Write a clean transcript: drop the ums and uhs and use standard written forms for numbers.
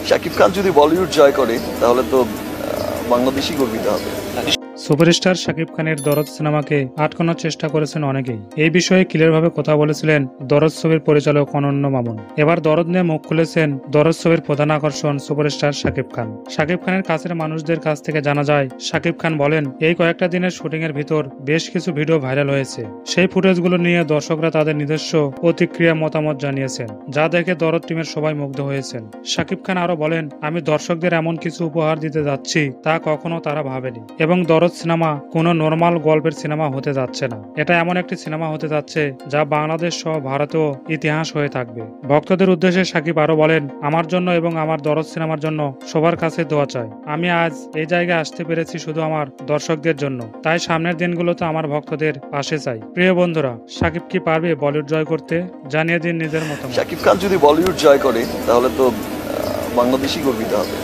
শাকিব খান যদি বলিউড জয় করে তাহলে তো বাংলাদেশই গর্বিত হবে। সুপারস্টার শাকিব খানের দরদ সিনেমাকে আটকানোর চেষ্টা করেছেন অনেকেই। এই বিষয়ে ক্লিয়ারভাবে কথা বলেছিলেন দরদ ছবির পরিচালক অনন্য মামুন। এবার দরদ নিয়ে মুখ খুলেছেন দরদ ছবির প্রধান আকর্ষণ সুপারস্টার শাকিব খান। শাকিব খানের কাছের মানুষদের কাছ থেকে জানা যায়, শাকিব খান বলেন, এই কয়েকটা দিনের শুটিং এর ভিতর বেশ কিছু ভিডিও ভাইরাল হয়েছে। সেই ফুটেজগুলো নিয়ে দর্শকরা তাদের নিজস্ব প্রতিক্রিয়া মতামত জানিয়েছেন, যা দেখে দরদ টিমের সবাই মুগ্ধ হয়েছেন। শাকিব খান আরো বলেন, আমি দর্শকদের এমন কিছু উপহার দিতে যাচ্ছি তা কখনো তারা ভাবেনি, এবং দরদ সিনেমা কোনো নরমাল গল্পের সিনেমা হতে যাচ্ছে না। এটা এমন একটি সিনেমা হতে যাচ্ছে যা বাংলাদেশ সহ ভারতেও ইতিহাস হয়ে থাকবে। ভক্তদের উদ্দেশ্যে শাকিব আরো বলেন, আমার জন্য এবং আমার দরদ সিনেমার জন্য সবার কাছে দোয়া চাই। আমি আজ এই জায়গায় আসতে পেরেছি শুধু আমার দর্শকদের জন্য, তাই সামনের দিনগুলোতে আমার ভক্তদের পাশে চাই। প্রিয় বন্ধুরা, শাকিব কি পারবে বলিউড জয় করতে? জানিয়ে দিন নিজের মতামত। শাকিব খান যদি বলিউড জয় করে তাহলে তো বাংলাদেশই গর্বিত হবে।